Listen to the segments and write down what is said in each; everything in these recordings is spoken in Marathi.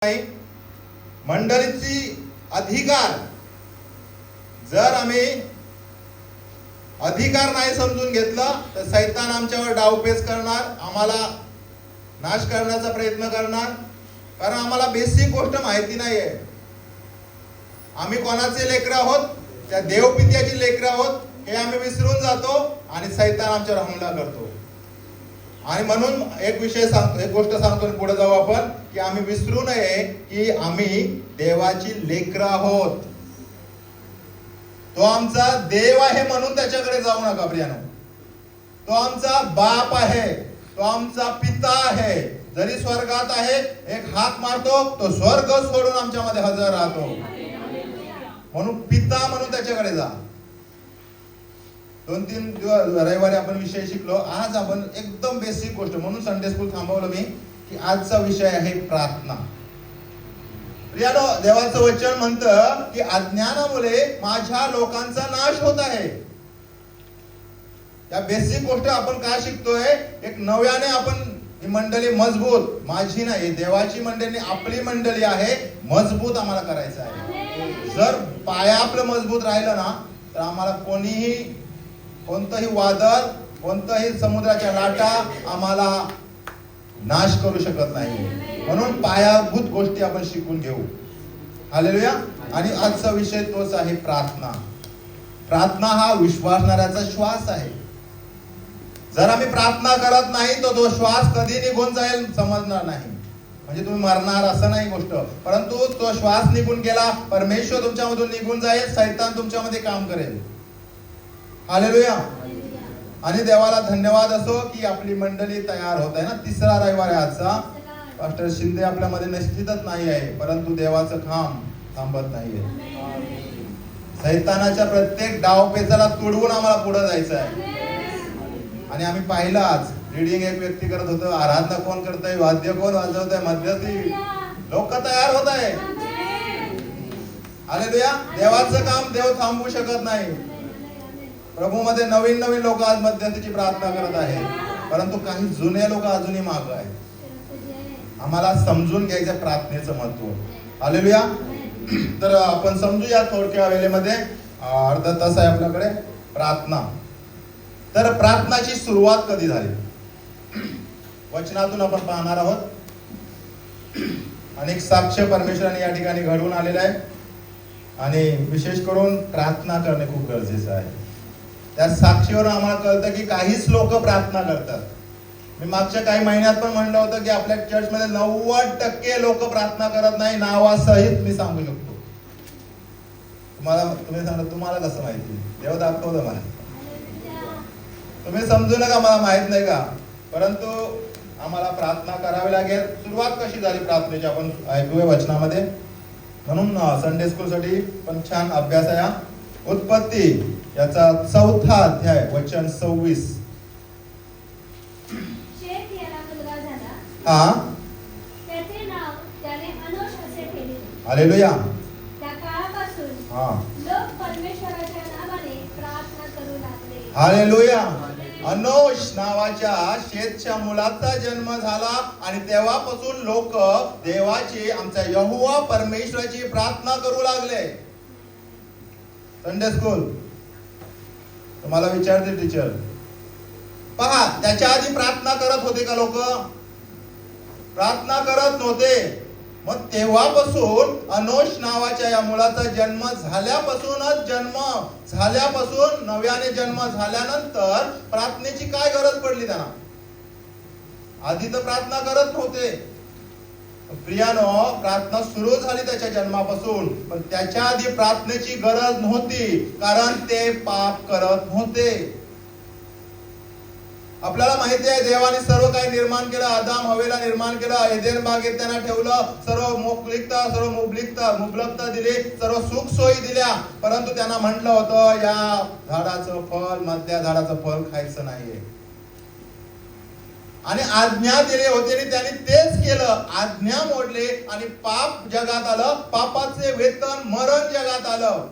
नाही. मंडळीची अधिकार जर आम्ही अधिकार नाही समजून घेतला तर सैतान आमच्यावर डावपेच करणार, आम्हाला नाश करण्याचा प्रयत्न करणार. कारण आम्हाला बेसिक गोष्ट माहिती नाहीये. आम्ही कोणाचे लेकर आहोत? त्या देवपित्याची लेकर आहोत हे आम्ही विसरून जातो आणि सैतान आमच्यावर हमला करतो. आणि म्हणून एक विषय सांगतो, एक गोष्ट सांगतो आणि पुढे जाऊ आपण, की आम्ही विसरू नये की आम्ही देवाची लेकरं आहोत. तो आमचा देव आहे म्हणून त्याच्याकडे जाऊ नका प्रियानो. तो आमचा बाप आहे, तो आमचा पिता आहे. जरी स्वर्गात आहे, एक हाक मारतो तो स्वर्ग सोडून आमच्यामध्ये हजर राहतो. म्हणून पिता म्हणून त्याच्याकडे जा. 2-3 रविवारी आपण विषय शिकलो. आज आपण एकदम बेसिक गोष्ट म्हणून संडे स्कूल थांबवलं मी, की आजचा विषय आहे प्रार्थना. प्रियानो, देवाचं वचन म्हणतं की अज्ञानामुळे माझ्या लोकांचा नाश होत आहे. या बेसिक गोष्ट आपण काय शिकतोय? एक नव्याने आपण ही मंडळी मजबूत, माझी नाही देवाची मंडळी, आपली मंडळी आहे, मजबूत आम्हाला करायचं आहे. जर पाया आपलं मजबूत राहिलं ना तर आम्हाला कोणतंही वादळ, कोणत्याही समुद्राच्या लाटा आम्हाला नाश करू शकत नाही. म्हणून पायाभूत गोष्टी आपण शिकून घेऊ. हालेलुया. आणि आजचा विषय तोच आहे प्रार्थना. प्रार्थना हा विश्वासणाऱ्याचा श्वास आहे. जर आम्ही प्रार्थना करत नाही तर तो श्वास कधी निघून जाईल समजणार नाही. म्हणजे तुम्ही मरणार असं नाही गोष्ट, परंतु तो श्वास निघून गेला, परमेश्वर तुमच्यामधून निघून जाईल, सैतान तुमच्यामध्ये काम करेल. हालेलुया. आणि देवाला धन्यवाद असो की आपली मंडळी तयार होत आहे ना. 3रा रविवार आहे आजचा. पास्टर शिंदे आपल्यामध्ये निश्चितच नाही आहे, परंतु देवाचं काम थांबत नाहीये. सैतानाच्या प्रत्येक डावपेचाला तोडवून आम्हाला पुढे जायचं आहे. आणि आम्ही पाहिलं आज रीडिंग एक व्यक्ती करत होतं, आराधना कोण करतंय, वाद्य कोण वाजवत आहे, मध्यस्थी लोक तयार होत आहे. हालेलुया. देवाचं काम देव थांबवू शकत नाही. प्रभू मध्ये नवीन लोक आज मध्यस्थीची प्रार्थना करत आहेत, परंतु काही जुने लोक अजूनही मागे आहेत. आम्हाला समजून घ्यायचं प्रार्थनेचं महत्व. हालेलुया. तर आपण समजूया थोडक्या वेळेमध्ये, अर्धा तास आहे आपल्याकडे. प्रार्थना. तर प्रार्थनाची सुरुवात कधी झाली? वचनातून आपण पाहणार आहोत. अनेक साक्ष परमेश्वराने या ठिकाणी घडवून आलेलं आहे. आणि विशेष करून प्रार्थना करणे खूप गरजेचं आहे. त्या साक्षीवरून आम्हाला कळतं की काहीच लोक प्रार्थना करतात. मी मागच्या काही महिन्यात पण म्हणलं होतं की आपल्या चर्चमध्ये 90% लोक प्रार्थना करत नाही. नावासहित मी सांगू शकतो. तुम्ही सांगा, तुम्हाला कसं माहिती? देव दाखवलं मला. तुम्ही समजू नका, मला माहित नाही का, परंतु आम्हाला प्रार्थना करावी लागेल. सुरुवात कशी झाली प्रार्थनेची आपण ऐकूया वचनामध्ये. म्हणून संडे स्कूल साठी पण छान अभ्यास आहे. उत्पत्ती याचा 4था अध्याय वचन 26. शेत याला मुलगा झाला. हा. त्याचे नाव त्याने अनोश असे ठेवले. हालेलुया. त्या काळापासून लोक परमेश्वराच्या नावाने प्रार्थना करू लागले. हालेलुया. अनोश नावाच्या शेतच्या मुलाचा जन्म झाला आणि तेव्हापासून लोक देवाची, आमचा यहोवा परमेश्वराची प्रार्थना करू लागले. संडे स्कूल तुम्हाला विचारते टीचर, पहा त्याच्या आधी प्रार्थना करत होते का लोक? प्रार्थना करत नव्हते. मग तेव्हापासून अनोश नावाच्या या मुलाचा जन्म झाल्यापासून नव्याने जन्म झाल्यानंतर प्रार्थनेची काय गरज पडली त्यांना? आधी तर प्रार्थना करत नव्हते. प्रियानो, प्रार्थना सुरू झाली त्याच्या जन्मापासून, पण त्याच्या आधी प्रार्थनेची गरज नव्हती, कारण ते पाप करत नव्हते. आपल्याला माहिती आहे देवाने सर्व काही निर्माण केलं. आदाम हवेला निर्माण केलं, एदेन बागेत त्यांना ठेवलं, सर्व मोकळीकता, सर्व मुबलकता दिली, सर्व सुख सोयी दिल्या, परंतु त्यांना म्हटलं होतं या झाडाचं फळ, मधल्या झाडाचं फळ खायचं नाहीये. आणि आज्ञा दिली होती आणि त्यांनी तेच केलं. आज्ञा मोडले आणि पाप जगात आलं. पापाचे वेतन मरण जगात आलं.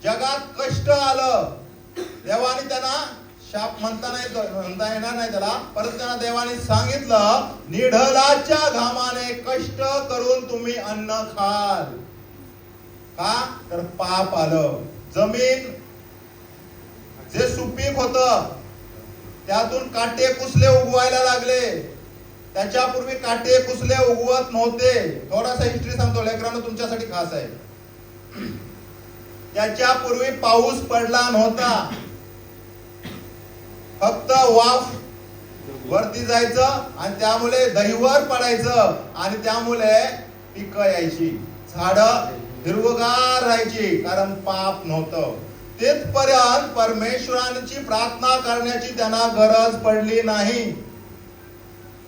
जगात कष्ट आलं. देवाने त्यांना शाप म्हणता येणार नाही त्याला, परंतु त्यांना देवाने सांगितलं निढळाच्या घामाने कष्ट करून तुम्ही अन्न खाल. का तर पाप आलं. जमीन जे सुपीक होत त्यातून काटे कुसले उगवायला लागले. त्याच्यापूर्वी काटे कुसले उगवत नव्हते. थोडासा हिस्ट्री सांगतो लेकरांनो, तुमच्यासाठी खास आहे. त्याच्यापूर्वी पाऊस पडला नव्हता. फक्त वाफ वरती जायचं आणि त्यामुळे दहीवर पडायचं आणि त्यामुळे पिकं यायची, झाडं हिरवगार राहायची, कारण पाप नव्हतं. तिथपर्यंत परमेश्वरांची प्रार्थना करण्याची त्यांना गरज पडली नाही.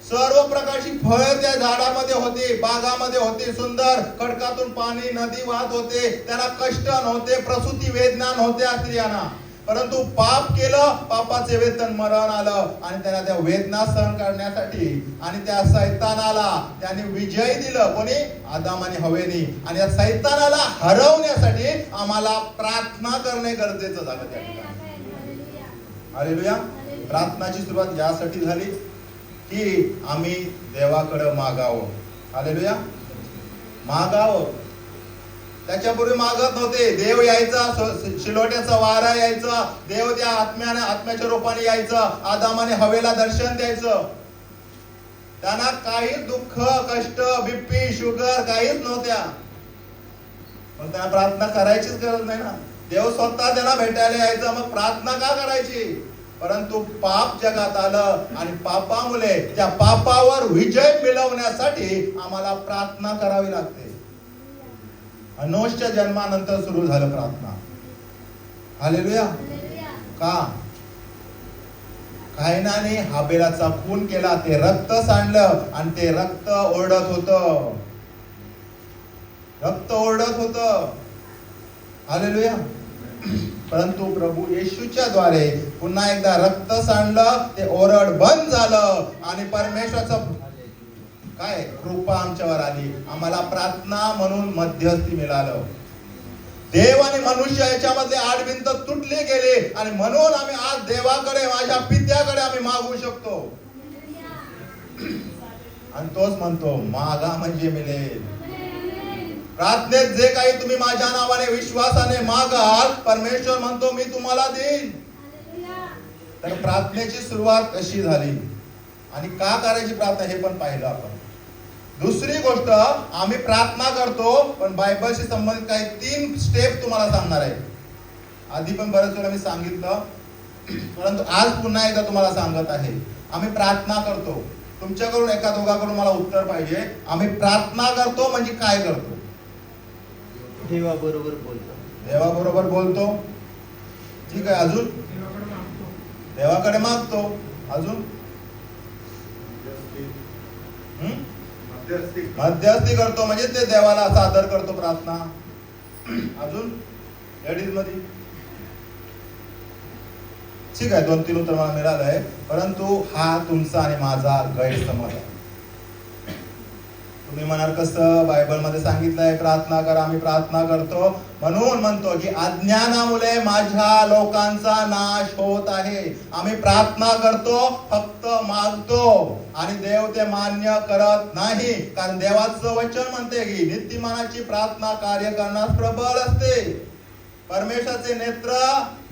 सर्व प्रकारची फळं त्या झाडामध्ये होती, बागामध्ये होती, सुंदर खडकातून पाणी नदी वाहत होते. त्यांना कष्ट नव्हते, प्रसूती वेदना नव्हत्या स्त्रियांना. परंतु पाप केलं, पापाचे वेतन मरण आलं आणि त्यांना त्या वेदना सहन करण्यासाठी आणि त्या सैतानाला त्यांनी विजय दिलं. कोणी? आदाम आणि हवेनी. आणि या सैतानाला हरवण्यासाठी आम्हाला प्रार्थना करणे गरजेचं झालं त्या ठिकाणी. हालेलुया. प्रार्थनाची सुरुवात यासाठी झाली की आम्ही देवाकडे मागावं. हालेलुया. मागावं. त्याच्यापूर्वी मागत नव्हते. देव यायचा, शिलोट्याचा वारा यायचा, देव त्या आत्म्याच्या रूपाने यायचं, आदामाने हवेला दर्शन द्यायचं. त्यांना काही दुःख, कष्ट, बीपी, शुगर काहीच नव्हत्या. पण त्यांना प्रार्थना करायचीच गरज नाही ना. देव स्वतः त्यांना भेटायला यायचा, मग प्रार्थना का करायची? परंतु पाप जगात आलं आणि पापामुळे त्या पापावर विजय मिळवण्यासाठी आम्हाला प्रार्थना करावी लागते. अनोशच्या जन्मानंतर सुरू झालं प्रार्थना. हालेलुया. का? कायनाने हाबेलाचा खून केला, ते रक्त सांडलं आणि ते रक्त ओरडत होतं. रक्त ओरडत होतं. हालेलुया. परंतु प्रभू येशूच्या द्वारे पुन्हा एकदा रक्त सांडलं, ते ओरड बंद झालं आणि परमेश्वराचं काय कृपा आमच्यावर आली. आम्हाला प्रार्थना म्हणून मध्यस्थी मिळालं. देव आणि मनुष्य याच्यामध्ये आडभिंत तुटली गेली आणि म्हणून आम्ही आज देवाकडे, माझ्या पित्याकडे आम्ही मागू शकतो. आणि तोच म्हणतो मागा म्हणजे मिळेल. प्रार्थनेत जे काही तुम्ही माझ्या नावाने विश्वासाने मागाल, परमेश्वर म्हणतो मी तुम्हाला देईन. तर प्रार्थनेची सुरुवात कशी झाली आणि का करायची प्रार्थना हे पण पाहिलं आपण. दुसरी गोष्ट, आम्ही प्रार्थना करतो पण बायबलशी संबंधित काही 3 स्टेप तुम्हाला सांगणार आहे. आधी पण बरेच वेळा मी सांगितलं, परंतु आज पुन्हा एकदा तुम्हाला सांगत आहे. आम्ही प्रार्थना करतो. तुमच्याकडून एका दोघाकडून मला उत्तर पाहिजे. आम्ही प्रार्थना करतो म्हणजे काय करतो? देवाबरोबर बोलतो. देवाबरोबर बोलतो. ठीक आहे. अजून देवाकडे मागतो. अजून मध्यस्थी करतो, म्हणजे ते देवाला सादर करतो प्रार्थना. अजून लेडीज मध्ये ठीक आहे, 2-3 उत्तर मला मिळालं आहे. परंतु हा तुमचा आणि माझा गैरसमज आहे. तुम्ही म्हणाल कसं? बायबलमध्ये सांगितलंय प्रार्थना करा. आम्ही प्रार्थना करतो म्हणून म्हणतो की अज्ञानामुळे माझ्या लोकांचा नाश होत आहे. आम्ही प्रार्थना करतो, फक्त मागतो आणि देव ते मान्य करत नाही. कारण देवाचं वचन म्हणते की नीतिमानाची प्रार्थना कार्य करण्यास प्रबल असते. परमेश्वराचे नेत्र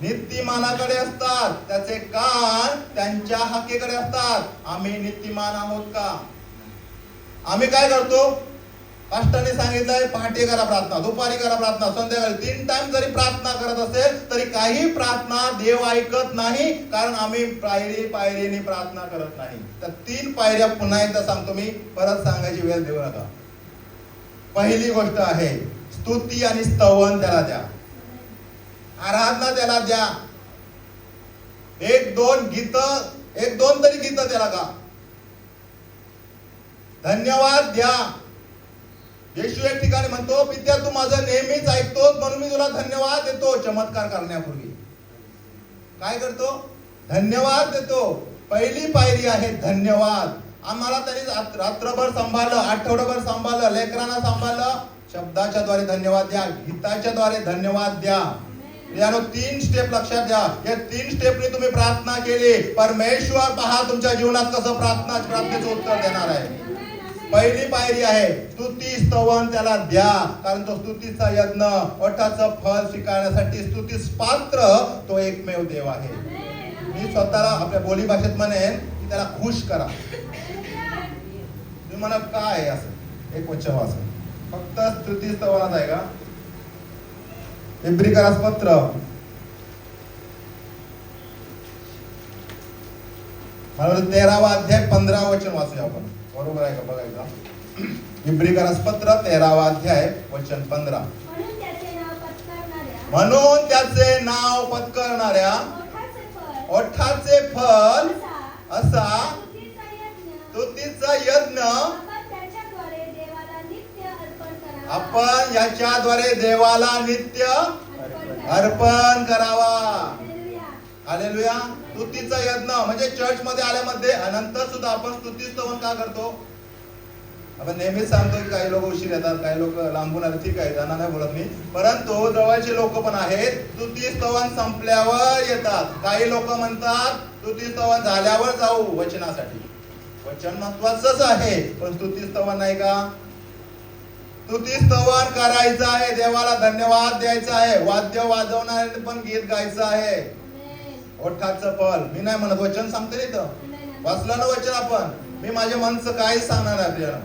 नीतिमानाकडे असतात, त्याचे कान त्यांच्या हाकेकडे असतात. आम्ही नीतिमान आहोत का? आम्ही काय करतो? पास्टरने सांगितलंय पहाटे करा प्रार्थना, दुपारी करा प्रार्थना, संध्याकाळी 3 टाइम जरी प्रार्थना करत असेल तरी काही प्रार्थना देव ऐकत नाही. कारण आम्ही पायरीने प्रार्थना करत नाही. तर 3 पायऱ्या पुन्हा एकदा सांगतो मी, परत सांगायची वेळ देऊ नका. पहिली गोष्ट आहे स्तुती आणि स्तवन त्याला द्या. आराधना त्याला द्या. 1-2 तरी गीत त्याला गा. धन्यवाद द्या. येशू एक ठिकाणी म्हणतो, पित्या तू माझं नेहमीच ऐकतोस म्हणून मी तुला धन्यवाद देतो. चमत्कार करण्यापूर्वी काय करतो? धन्यवाद देतो. पहिली पायरी आहे धन्यवाद. आम्हाला त्यांनी रात्रभर सांभाळलं, आठवडाभर सांभाळलं, लेकरांना सांभाळलं. शब्दाच्या द्वारे धन्यवाद द्या, गीताच्या द्वारे धन्यवाद द्या. यानो 3 स्टेप लक्षात घ्या. या 3 स्टेपनी तुम्ही प्रार्थना केली, परमेश्वर पहा तुमच्या जीवनात कसं प्रार्थनेचं उत्तर देणार आहे. पहिली पायरी आहे स्तुती स्तवन त्याला द्या, कारण तो स्तुतीचा यज्ञ, ओठाचं फळ स्वीकारण्यासाठी स्तुतीस पात्र तो एकमेव देव आहे. मी स्वतःला आपल्या बोली भाषेत म्हणेन की त्याला खुश करा. तुम्ही म्हणा काय आहे असं एक वचन वाचा, फक्त स्तुती स्तवनात आहे का? इब्रिकरास पत्र मला 13वा अध्याय 15 वचन वाचूया आपण. बरोबर आहे का बघायचा? इब्रिकरास पत्र 13वा अध्याय वचन 15. म्हणून त्याचे नाव पत्करणाऱ्या ओठाचे फळ असा स्तुतीचा यज्ञ आपण याच्याद्वारे देवाला नित्य अर्पण करावा. हालेलुया. स्तुतीचा यज्ञ म्हणजे चर्च मध्ये आल्यामध्ये नंतर सुद्धा आपण स्तुती स्तवन का करतो? आपण नेहमीच सांगतो की काही लोक उशीर येतात, काही लोक लांबून आले, ठीक आहे, त्यांना नाही बोलत मी, परंतु जवळचे लोक पण आहेत स्तुती स्तवन संपल्यावर येतात. काही लोक म्हणतात स्तुती स्तवन झाल्यावर जाऊ वचनासाठी. वचन महत्वाचंच आहे, पण स्तुती स्तवन नाही का? स्तुती स्तवन करायचं आहे, देवाला धन्यवाद द्यायचा आहे, वाद्य वाजवणारे पण गीत गायचं आहे. ओठाचं फळ मी नाही म्हणत, वचन सांगते इथं, वाचलं ना वचन आपण. मी माझ्या मनचं काही सांगणार आहे आपल्याला.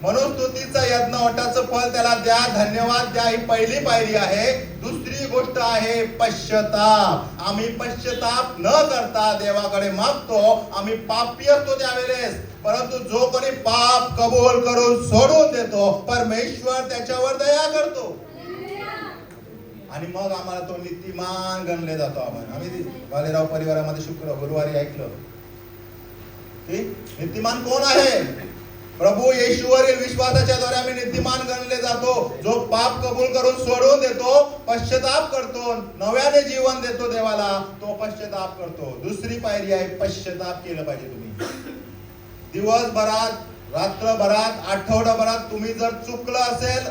म्हणून स्तुतीचा यज्ञ, ओठाचं फळ त्याला द्या, धन्यवाद द्या, ही पहिली पायरी आहे. दुसरी गोष्ट आहे पश्चाताप. आम्ही पश्चाताप न करता देवाकडे मागतो. आम्ही पापी असतो त्यावेळेस, परंतु जो कोणी पाप कबूल करून सोडून देतो परमेश्वर त्याच्यावर दया करतो आणि मग आम्हाला तो नीतिमान गणले जातो. आम्ही बालेराव परिवारामध्ये गुरुवारी ऐकलं की नीतिमान कोण आहे? प्रभू येशूवरील विश्वासाच्या द्वारे आम्ही नीतिमान गणले जातो. जो पाप कबूल करून सोडून देतो, पश्चाताप करतो, नव्याने जीवन देतो देवाला, तो पश्चाताप करतो. दुसरी पायरी आहे पश्चाताप केलं पाहिजे. तुम्ही दिवसभरात, रात्रभरात, आठवडाभरात तुम्ही जर चुकलं असेल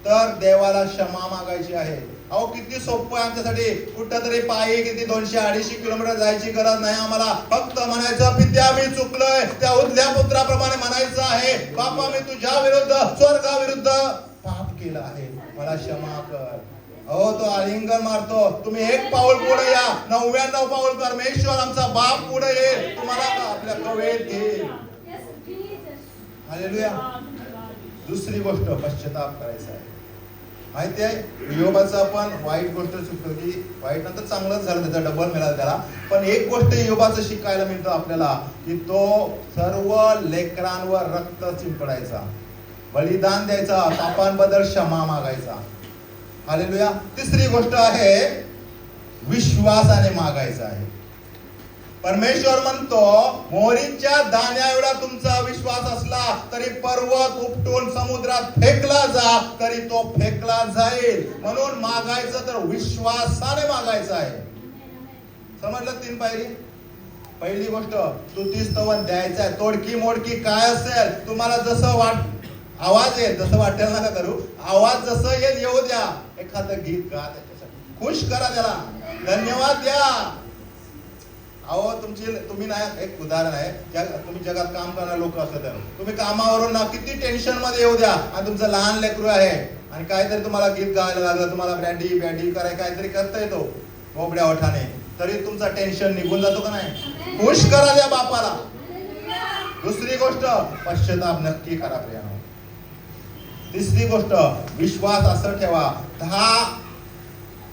तर देवाला क्षमा मागायची आहे. अहो किती सोपं आहे आमच्यासाठी. कुठं तरी पायी किती 200-250 किलोमीटर जायची गरज नाही आम्हाला. फक्त म्हणायचं पित्या मी चुकलोय, त्या उदल्या पुत्राप्रमाणे म्हणायचं आहे, बापा मी तुझ्या विरुद्ध, स्वर्गाविरुद्ध पाप केलं आहे, मला क्षमा कर. अहो तो आलिंगन मारतो. तुम्ही एक पाऊल पुढे या, 99 पाऊल परमेश्वर आमचा बाप पुढे येईल, तुम्हाला आपल्या कवेत घेईल. हालेलुया. दुसरी गोष्ट पश्चाताप करायचा आहे. माहिती आहे योबाचं आपण वाईट गोष्ट शिकतो की वाईट नंतर चांगलंच झालं, त्याचा डबल मिळाला त्याला. पण एक गोष्ट योबाचं शिकायला मिळतं आपल्याला की तो सर्व लेकरांवर रक्त शिंपडायचा, बलिदान द्यायचा, पापांबद्दल क्षमा मागायचा. हालेलुया. तिसरी गोष्ट आहे विश्वासाने मागायचं आहे. परमेश्वर म्हणतो मोहरीच्या दाण्या एवढा तुमचा विश्वास असला तरी पर्वत उपटून समुद्रात फेकला जा तरी तो फेकला जाईल. म्हणून मागायचं तर विश्वासाने मागायचं आहे. समजलं 3 पायरी. पहिली गोष्ट स्तुती स्तवन द्यायचं आहे. तोडकी मोडकी काय असेल तुम्हाला जसं आवाज येईल तसं वाटेल नका करू. आवाज जसं येईल येऊ द्या. एखादं गीत गा, त्याच्यासाठी खुश करा, त्याला धन्यवाद द्या. अहो तुम्ही नाही, एक उदाहरण आहे, तुम्ही जगात काम करणारे लोक असतात, तुम्ही कामावरून ना किती टेन्शन मध्ये येऊ द्या आणि तुमचं लहान लेकरू आहे आणि काहीतरी तुम्हाला गीत गायला लागलं, तुम्हाला बॅडी करायला काहीतरी करता येतो बोबड्या ओठाने, तरी तुमचा टेन्शन निघून जातो का नाही? खुश करा द्या बापाला. दुसरी गोष्ट पश्चाताप नक्की करा प्रियानो. तिसरी गोष्ट विश्वास असं ठेवा. 10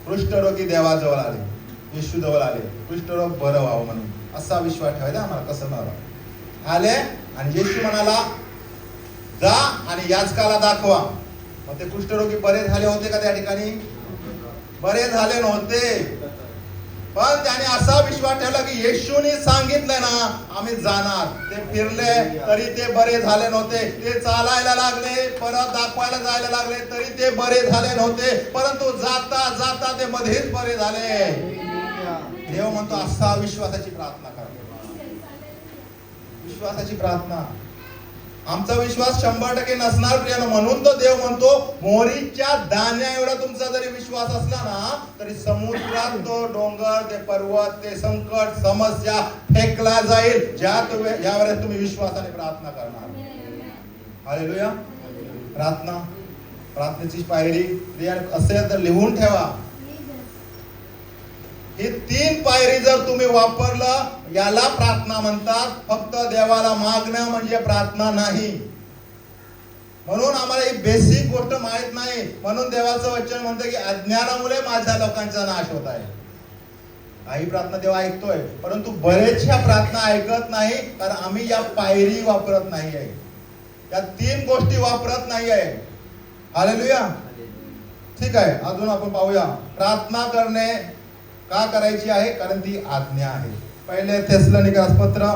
कुष्ठरोगी देवाजवळ आले, येशू जवळ आले, कुष्ठरोग बरं व्हावं म्हणून, असा विश्वास ठेवायचा आम्हाला. कसं नव्हतं आले आणि येशू म्हणाला जा आणि याजकाला दाखवा. मग ते कुष्ठरोगी बरे झाले होते का त्या ठिकाणी? बरे झाले नव्हते. पण त्याने असा विश्वास ठेवला की येशूने सांगितलं ना आम्ही जाणार. ते फिरले तरी ते बरे झाले नव्हते. ते चालायला लागले, परत दाखवायला जायला लागले तरी ते बरे झाले नव्हते. परंतु जाता जाता ते मध्येच बरे झाले. देव म्हणतो असा विश्वासाची प्रार्थना करा. विश्वासाची प्रार्थना. आमचा विश्वास 100% नसणार प्रियानो, म्हणून तो देव म्हणतो मोहरीच्या दाण्या एवढा तुमचा जरी विश्वास असला ना तरी समुद्रात तो डोंगर, ते पर्वत, ते संकट, समस्या फेकला जाईल यावेळेस तुम्ही विश्वासाने प्रार्थना करणार. हालेलुया. प्रार्थनेची पायरी प्रियानो असेल तर लिहून ठेवा. ही 3 पायरी जर तुम्ही वापरलं याला प्रार्थना म्हणतात. फक्त देवाला मागणं म्हणजे प्रार्थना नाही. म्हणून आम्हाला ही बेसिक गोष्ट माहित नाही, म्हणून देवाचं वचन म्हणतं की अज्ञानामुळे माझ्या लोकांचा नाश होत आहे. काही प्रार्थना देव ऐकतोय, परंतु बरेचशा प्रार्थना ऐकत नाही कारण आम्ही या पायरी वापरत नाही आहे, या 3 गोष्टी वापरत नाही आहे. हालेलुया. ठीक आहे, अजून आपण पाहूया प्रार्थना करणे का करायची आहे, कारण ती आज्ञा आहे. पहिले थेसलोनिकस पत्र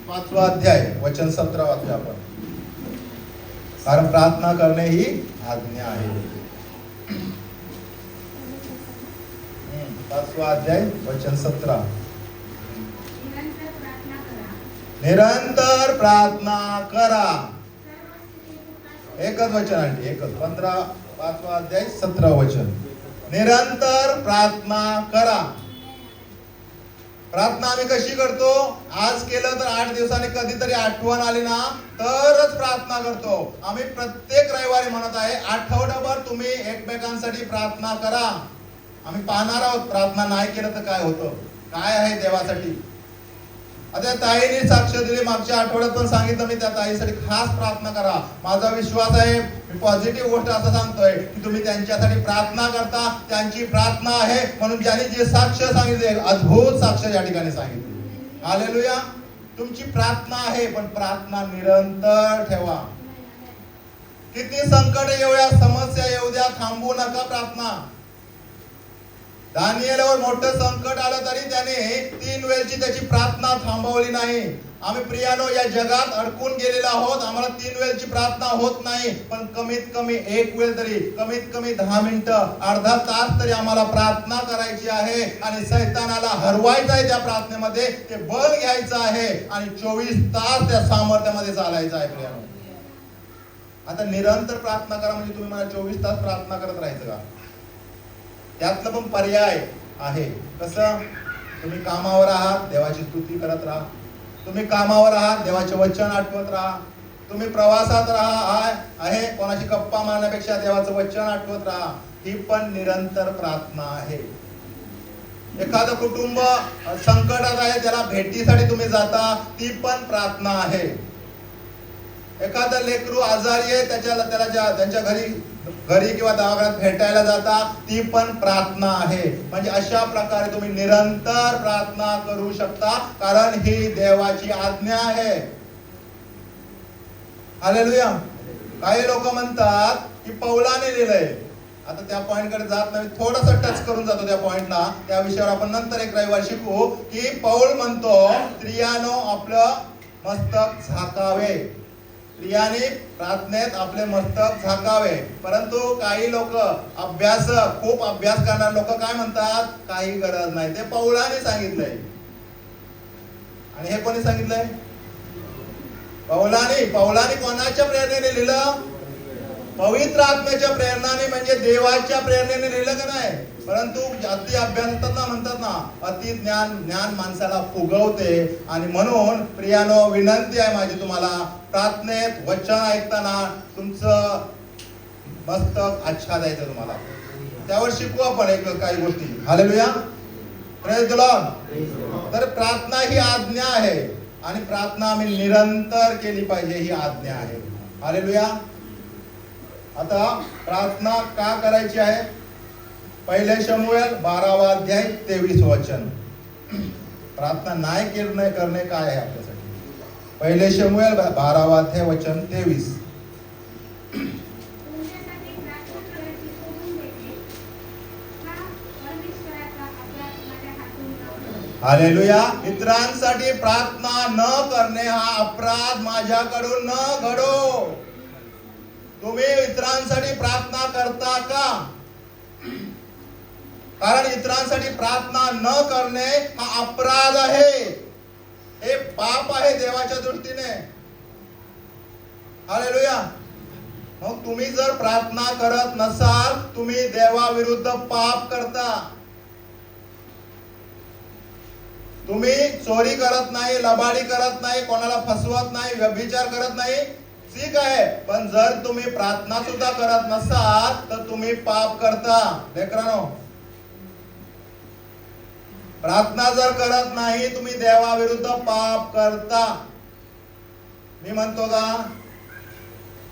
5वा अध्याय वचन 17 वाचूया आपण. कारण प्रार्थना करणे ही आज्ञा आहे. 5वा अध्याय वचन 17. निरंतर प्रार्थना करा. एकच वचन आहे, एकच 5वा अध्याय 17 वचन. निरंतर प्रार्थना करा. प्रार्थना आम्ही कशी करतो? आज केलं तर 8 दिवसांनी कधीतरी आठवण आली ना तरच प्रार्थना करतो. आम्ही प्रत्येक रविवारी म्हणत आहे आठवडाभर तुम्ही एकमेकांसाठी प्रार्थना करा. आम्ही पाहणार आहोत प्रार्थना नाही केलं तर काय होतं, काय आहे देवासाठी. आता ताईने साक्ष दिली, मागच्या आठवड्यात पण सांगितलं मी त्या ताईसाठी खास प्रार्थना करा. माझा विश्वास आहे, मी पॉझिटिव्ह गोष्ट असं सांगतोय की तुम्ही त्यांच्यासाठी प्रार्थना करता. त्यांची प्रार्थना आहे म्हणून ज्यांनी जे साक्ष सांगितले अद्भुत साक्ष या ठिकाणी सांगितले. हालेलुया. तुमची प्रार्थना आहे, पण प्रार्थना निरंतर ठेवा. किती संकट येऊया, समस्या येऊ द्या, थांबू नका प्रार्थना. दानिएलवर मोठं संकट आलं तरी त्याने 3 वेळची त्याची प्रार्थना थांबवली नाही. आम्ही प्रियानो या जगात अडकून गेलेलो आहोत. आम्हाला 3 वेळची प्रार्थना होत नाही, पण कमीत कमी 1 वेळ तरी, कमीत कमी 10 मिनिटं, अर्धा तास तरी आम्हाला प्रार्थना करायची आहे आणि सैतानाला हरवायचं आहे. त्या प्रार्थनेमध्ये ते बल घ्यायचं आहे आणि 24 तास त्या सामर्थ्यामध्ये चालायचं आहे प्रियानो. आता निरंतर प्रार्थना करा म्हणजे तुम्ही मला 24 तास प्रार्थना करत राहायचं का? त्यातलं पण पर्याय आहे. कसं? तुम्ही कामावर आहात, देवाची स्तुती करत राहा. तुम्ही कामावर आहात, देवाचे वचन आठवत राहा. तुम्ही प्रवासात आहे, कोणाशी गप्पा मारण्यापेक्षा देवाचं वचन आठवत राहा. ही पण निरंतर प्रार्थना आहे. एखादं कुटुंब संकटात आहे, त्याला भेटीसाठी तुम्ही जाता, ती पण प्रार्थना आहे. एखादं लेकरू आजारी आहे, त्याला त्यांच्या घरी किंवा दवाखान्यात भेटायला जाता, ती पण प्रार्थना आहे. म्हणजे अशा प्रकारे तुम्ही निरंतर प्रार्थना करू शकता, कारण ही देवाची आज्ञा आहे. हालेलुया. काही लोक म्हणतात की पौलाने लिहिलंय. आता त्या पॉइंट कडे जात नाही, थोडंसं टच करून जातो त्या पॉइंटला. त्या विषयावर आपण नंतर एक रविवार शिकू की पौल म्हणतो स्त्रियानो आपलं मस्तक झाकावे. स्त्रियांनी प्रार्थनेत आपले मस्तक झाकावे. परंतु काही लोक खूप अभ्यास करणारे लोक काय म्हणतात, काही गरज नाही, ते पौलाने सांगितलंय. आणि हे कोणी सांगितलंय? पौलाने कोणाच्या प्रेरणेने लिहिलं? पवित्र आत्म्याच्या प्रेरणाने, म्हणजे देवाच्या प्रेरणेने लिहिलं का नाही? परंतु अति अभ्यास म्हणतात ना, अति ज्ञान माणसाला फुगवते. आणि म्हणून प्रियानो विनंती आहे माझी तुम्हाला, प्रार्थनेत वचन ऐकताना तुमचं मस्तक आच्छादायचं. तुम्हाला त्यावर शिकू आपण काही गोष्टी. हालेलुया. Praise the Lord. तर प्रार्थना ही आज्ञा आहे आणि प्रार्थना आम्ही निरंतर केली पाहिजे, ही आज्ञा आहे. हालेलुया. आता प्रार्थना का करायची आहे? 1 शमूएल 12वा अध्याय 23 वचन. प्रार्थना नाही करणे काय आहे आपल्यासाठी? 1 शमूएल 12वा अध्याय वचन 23. हालेलुया. इतरांसाठी प्रार्थना न करणे हा अपराध माझ्याकडून न घडो. तुम्ही इतरांसाठी प्रार्थना करता का? कारण इतरांसाठी प्रार्थना न करणे हा अपराध आहे, हे पाप आहे देवाच्या दृष्टीने. हालेलुया. मग तुम्ही जर प्रार्थना करत नसाल, तुम्ही देवाविरुद्ध पाप करता. तुम्ही चोरी करत नाही, लबाडी करत नाही, कोणाला फसवत नाही, व्यभिचार करत नाही, ठीक आहे. पण जर तुम्ही प्रार्थना सुद्धा करत नसाल तर तुम्ही पाप करता. लेकरांनो, प्रार्थना जर करत नाही तुम्ही देवाविरुद्ध पाप करता. मी म्हणतो का?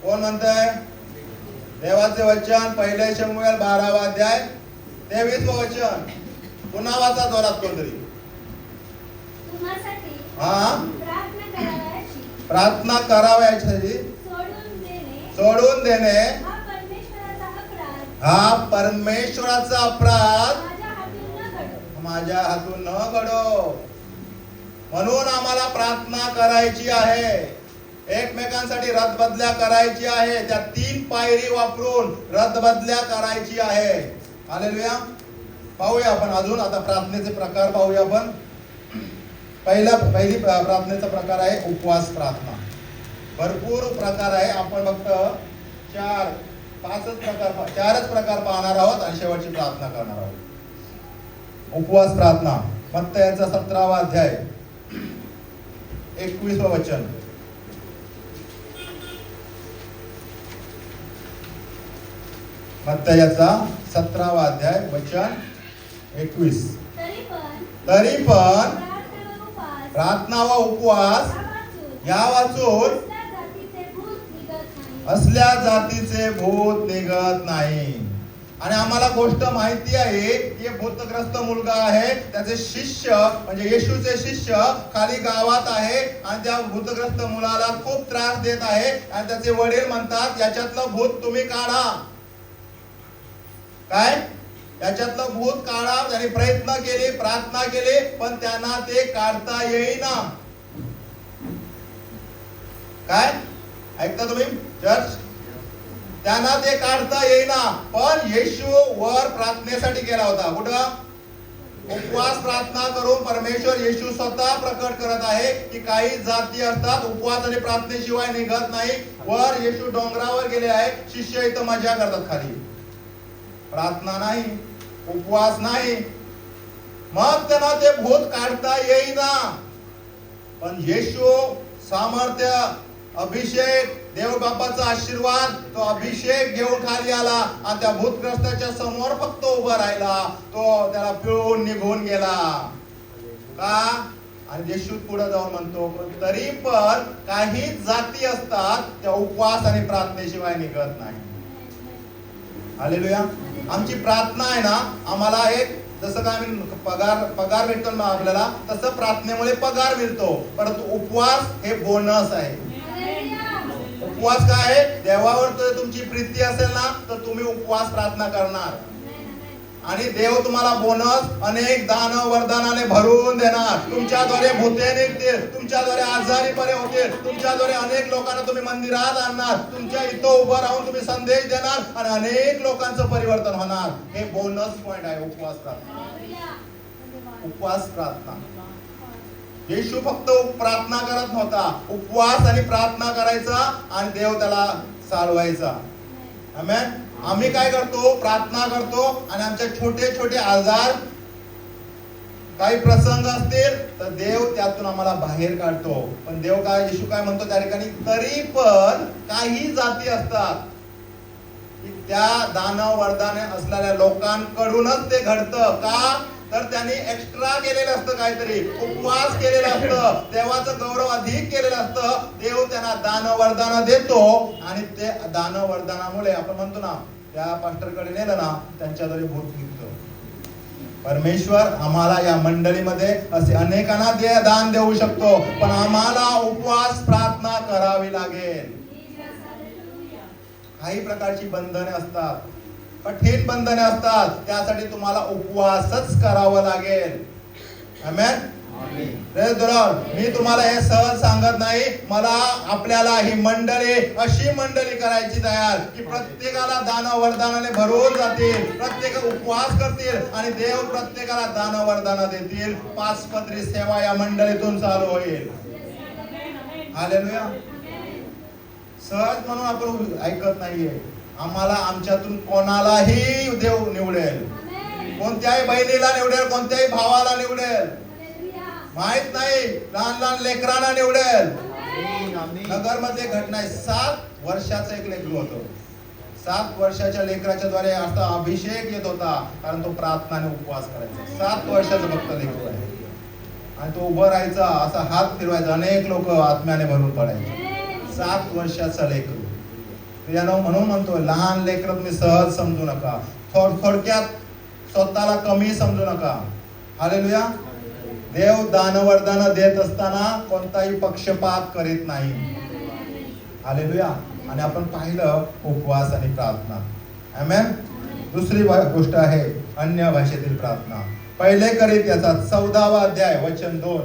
कोण म्हणतंय? देवाचे वचन 1 शमूएल 12 अध्याय 23 वचन. पुन्हा वाचा जोरात कोणतरी. तुम्हासाठी हा, प्रार्थना करावयाची, प्रार्थना करावयाची, सोडून देणे हा परमेश्वराचा अपराध, हा परमेश्वराचा अपराध माझ्या हातून न घडो. माझ्या हातून न घडो. म्हणून आम्हाला प्रार्थना करायची आहे, एकमेकांसाठी रदबदल्या करायची आहे. त्या 3 पायरी वापरून रदबदल्या करायची आहे. हालेलुया. पाहूया आपण अजून आता प्रार्थनेचे प्रकार पाहूया आपण. पहिली प्रार्थनेचा प्रकार आहे उपवास प्रार्थना. भरपूर प्रकार आहे, आपण फक्त 4-5 प्रकार पाहणार आहोत आणि शेवटची प्रार्थना करणार आहोत. उपवास प्रार्थना मत्तयाचा 17 अध्याय 21 वचन. मत्तयाचा 17 अध्याय वचन 21. तरी पण प्रार्थना व उपवास या वाचून असल्या जातीचे भूत निघत नाही. आणि आम्हाला गोष्ट माहिती आहे की भूतग्रस्त मुलगा आहे, त्याचे शिष्य म्हणजे येशूचे शिष्य खाली गावात आहे आणि त्या भूतग्रस्त मुलाला खूप त्रास देत आहे आणि त्याचे वडील म्हणतात याच्यातलं भूत तुम्ही काढा. काय? याच्यातलं भूत काढा. त्यांनी प्रयत्न केले, प्रार्थना केली, पण त्यांना ते काढता येईना. काय ऐकता तुम्ही चर्च? त्यांना ते काढता येईना. पण येशू वर प्रार्थनेसाठी गेला होता. कुठं? उपवास प्रार्थना करून परमेश्वर येशू स्वतः प्रकट करत आहे की काही जाती असतात उपवास आणि प्रार्थनेशिवाय निघत नाही. वर येशू डोंगरावर गेले आहे, शिष्य इथं मजा करतात खाली. प्रार्थना नाही, उपवास नाही, मग त्यांना ते भूत काढता येईना. पण येशू सामर्थ्य, अभिषेक, देव बापाचा आशीर्वाद, तो अभिषेक घेऊन खाली आला आणि त्या भूतग्रस्ताच्या समोर फक्त उभा राहिला. तो त्याला पिळून निघून गेला. का? आणि येशू पुढे जाऊन म्हणतो तरी पण काही जाती असतात त्या उपवास आणि प्रार्थनेशिवाय निघत नाही. हालेलुया. आमची प्रार्थना आहे ना, आम्हाला एक जसं काय आम्ही पगार भेटतो ना आपल्याला, तसं प्रार्थनेमुळे पगार मिळतो. परंतु उपवास हे बोनस आहे. उपवास काय आहे? देवावर जर तुमची प्रीती असेल ना तर तुम्ही उपवास प्रार्थना करणार आणि देव तुम्हाला बोनस अनेक दान वरदानाने भरून देणार. तुमच्याद्वारे भूते निघतील, तुमच्याद्वारे आजारी बरे होतील, तुमच्याद्वारे अनेक लोकांना तुम्ही मंदिरात आणणार, तुमच्या इथं उभं राहून तुम्ही संदेश देणार आणि अनेक लोकांचं परिवर्तन होणार. हे बोनस पॉइंट आहे उपवास प्रार्थना. उपवास प्रार्थना. येशू फक्त प्रार्थना करत नव्हता, उपवास आणि प्रार्थना करायचा आणि देव त्याला चालवायचा. आमेन. आम्ही काय करतो? प्रार्थना करतो आणि आमचे छोटे छोटे आजार, काही प्रसंग असतील तर देव त्यातून आम्हाला बाहेर काढतो. पण देव काय, येशू काय म्हणतो त्या ठिकाणी? तरी पण काही जाती असतात त्या दानव वरदाने असलेल्या लोकांकडूनच ते घडतं. का? तर त्यांनी एक्स्ट्रा केलेलं असतं, काहीतरी उपवास केलेला असतं, देवाचं गौरव अधिक केलेलं असतं. देव त्यांना दान वरदान देतो आणि ते दान वरदानामुळे आपण म्हणतो ना, त्या पास्टरकडे नेलं ना त्यांच्याद्वारे भूत निघतं. परमेश्वर आम्हाला या मंडळीमध्ये असे अनेकांना दान देऊ शकतो, पण आम्हाला उपवास प्रार्थना करावी लागेल. काही प्रकारची बंधने असतात, कठीण बंधने असतात, त्यासाठी तुम्हाला उपवासच करावं लागेल. आमेन. मी तुम्हाला हे सहज सांगत नाही. मला आपल्याला ही मंडळी अशी मंडळी करायची तयार की प्रत्येकाला दान वरदानाने भरून जातील, प्रत्येक उपवास करतील आणि देव प्रत्येकाला दान वरदान देतील. 5 पत्री सेवा या मंडळीतून चालू होईल. हालेलुया. सहज म्हणून आपण ऐकत नाहीये. आम्हाला आमच्यातून कोणालाही देव निवडेल, आमेन. कोणत्याही बहिणीला निवडेल, कोणत्याही भावाला निवडेल, हालेलुया. माहित नाही, लहान लहान लेकरांना निवडेल. आमेन. नगर मध्ये घटना आहे. 7 वर्षाचं एक लेकरू होतं. 7 वर्षाच्या लेकराच्या द्वारे असा अभिषेक येत होता, कारण तो प्रार्थना आणि उपवास करायचा. 7 वर्षाचं फक्त लेकरू आहे आणि तो उभं राहायचा, असा हात फिरवायचा, अनेक लोक आत्म्याने भरून पडायचे. आमेन. 7 वर्षाचा लेकरू. यानं म्हणून म्हणतो, लहान लेकरं तुम्ही सहज समजू नका, थोडक्यात स्वतःला कमी समजू नका. हालेलुया. देव दानवरदान देत असताना कोणताही पक्षपात करीत नाही. हालेलुया. आणि आपण पाहिलं उपवास आणि प्रार्थना. आमेन. दुसरी गोष्ट आहे अन्य भाषेतील प्रार्थना. पहिले करीत याचा 14वा अध्याय वचन 2.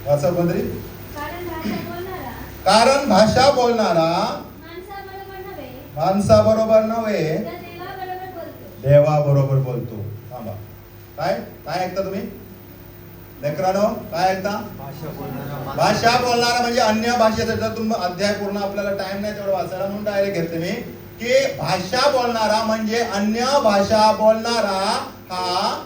वाचा कोणतरी. कारण भाषा बोलणारा कारण भाषा बोलणारा माणसाबरोबर नव्हे, माणसाबरोबर नव्हे, तर देवाबरोबर बोलतो. देवाबरोबर बोलतो. थांबा. काय काय ऐकता तुम्ही लेकरांनो? काय ऐकता? भाषा बोलणारा म्हणजे अन्य भाषेचा. जर तुम्ही अध्याय पूर्ण, आपल्याला टाइम नाही तेवढं वाचायला, म्हणून डायरेक्ट घेतले मी, की भाषा बोलणारा म्हणजे अन्य भाषा बोलणारा हा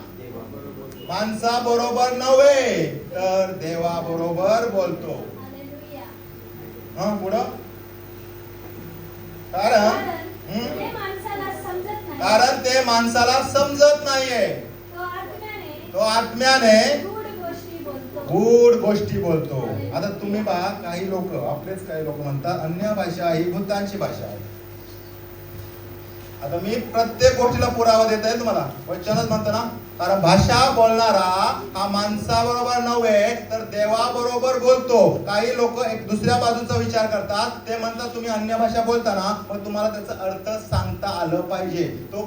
माणसाबरोबर नव्हे, तर देवाबरोबर बोलतो. हालेलुया. हा पुढं. कारण ते माणसाला समजत नाही. कारण ते माणसाला समजत नाहीये. तो आत्म्याने गूढ गोष्टी बोलतो. गूढ गोष्टी बोलतो. आता तुम्ही पहा, काही लोक, आपलेच काही लोक म्हणतात अन्य भाषा ही भूतांची भाषा आहे. आता मी प्रत्येक गोष्टीला पुरावा देत आहे तुम्हाला. वचनच म्हणतो ना, कारण भाषा बोलणारा हा माणसाबरोबर नव्हे, तर देवाबरोबर बोलतो. काही लोक एक दुसऱ्या बाजूचा विचार करतात. ते म्हणतात तुम्ही अन्य भाषा बोलताना पण तुम्हाला त्याचा अर्थ सांगता आलं पाहिजे. तो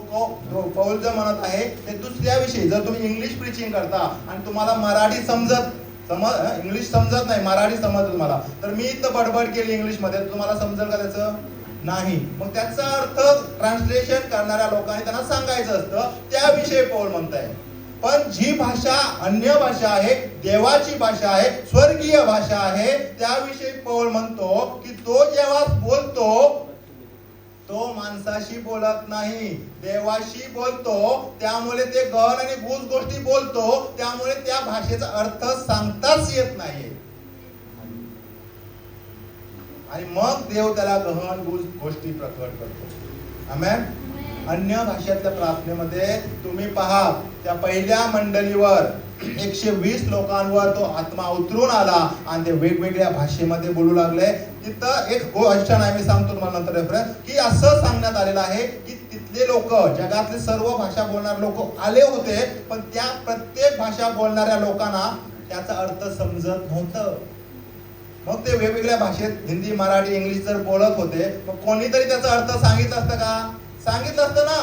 पौल जो म्हणत आहे ते दुसऱ्या विषयी. जर तुम्ही इंग्लिश प्रीचिंग करता आणि तुम्हाला मराठी इंग्लिश समजत नाही, मराठी समजत तुम्हाला, तर मी इथं बडबड केली इंग्लिश मध्ये, तुम्हाला समजेल का त्याचं? नाही. मग त्याचा अर्थ ट्रान्सलेशन करणाऱ्या लोकांनी त्यांना सांगायचं असतं. त्याविषयी पौल म्हणताय. पण जी भाषा अन्य भाषा आहे, देवाची भाषा आहे, स्वर्गीय भाषा आहे, त्याविषयी पौल म्हणतो की तो जेव्हा बोलतो तो माणसाशी बोलत नाही, देवाशी बोलतो. त्यामुळे ते गहन आणि गूढ गोष्टी बोलतो. त्यामुळे त्या भाषेचा अर्थ सांगताच येत नाही. आणि मग देव त्याला गहन गूढ गोष्टी प्रकट करतो. आमेन. अन्य भाषेतल्या प्रार्थनेमध्ये तुम्ही पहा, त्या पहिल्या मंडळीवर 120 लोकांवर तो आत्मा उतरून आला आणि ते वेगवेगळ्या भाषेमध्ये बोलू लागले. तिथं एक गोष्ट नाही, मी सांगतो तुम्हाला नंतर रेफरन्स, की असं सांगण्यात आलेलं आहे की तिथले लोक, जगातले सर्व भाषा बोलणारे लोक आले होते, पण त्या प्रत्येक भाषा बोलणाऱ्या लोकांना त्याचा अर्थ समजत नव्हतं. मग ते वेगवेगळ्या भाषेत, हिंदी, मराठी, इंग्लिश जर बोलत होते, मग कोणीतरी त्याचा अर्थ सांगितलं असतं का? सांगितलं असतं ना.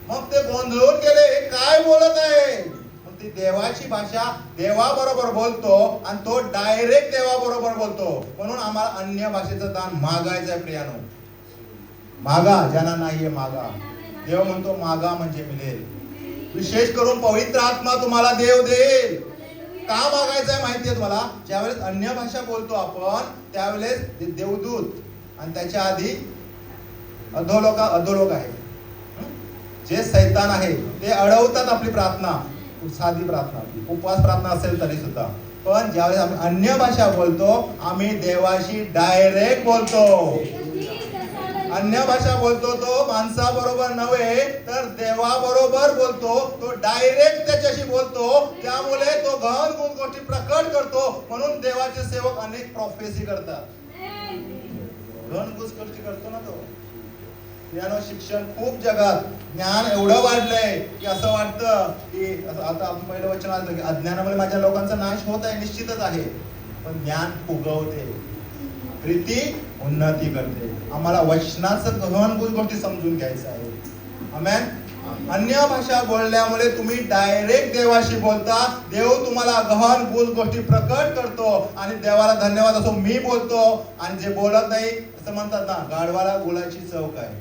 मग ते गोंधळून गेले, हे काय बोलत आहे? मग ती देवाची भाषा देवाबरोबर बोलतो आणि तो डायरेक्ट देवाबरोबर बोलतो. म्हणून आम्हाला अन्य भाषेचं दान मागायचं आहे प्रियानो. मागा, ज्यांना नाहीये मागा. देव म्हणतो मागा म्हणजे मिळेल. विशेष करून पवित्र आत्मा तुम्हाला देव देईल. का मागायचं आहे माहितीये तुम्हाला? ज्यावेळेस अन्य भाषा बोलतो आपण, त्यावेळेस देवदूत आणि त्याच्या आधी अधोलोक आहे, जे सैतान आहे, ते अडवतात आपली प्रार्थना. साधी प्रार्थना, उपवास प्रार्थना असेल तरी सुद्धा. पण ज्यावेळेस आम्ही अन्य भाषा बोलतो, आम्ही देवाशी डायरेक्ट बोलतो. अन्य भाषा बोलतो तो माणसाबरोबर नव्हे, तर देवाबरोबर बोलतो. तो डायरेक्ट त्याच्याशी बोलतो. त्यामुळे तो गहन गूढ गोष्टी प्रकट करतो. म्हणून देवाचे सेवक अनेक प्रोफेसी करतात. गहन गूढ गोष्टी करतो ना तो. ज्ञान शिक्षण खूप जगात ज्ञान एवढं वाढलंय की असं वाटतं की आता आपण पहिलं वचन आलं की अज्ञानामुळे माझ्या लोकांचा नाश होत आहे. निश्चितच आहे. पण ज्ञान फुगवते, प्रीती उन्नती करते. आम्हाला वचनाचं गहन गूढ गोष्टी समजून घ्यायचं आहे. आमेन. अन्य भाषा बोलल्यामुळे तुम्ही डायरेक्ट देवाशी बोलता. देव तुम्हाला गहन गूढ गोष्टी प्रकट करतो आणि देवाला धन्यवाद असो. मी बोलतो आणि जे बोलत नाही, असं म्हणतात ना, गाढवाला गुळाची चव काय,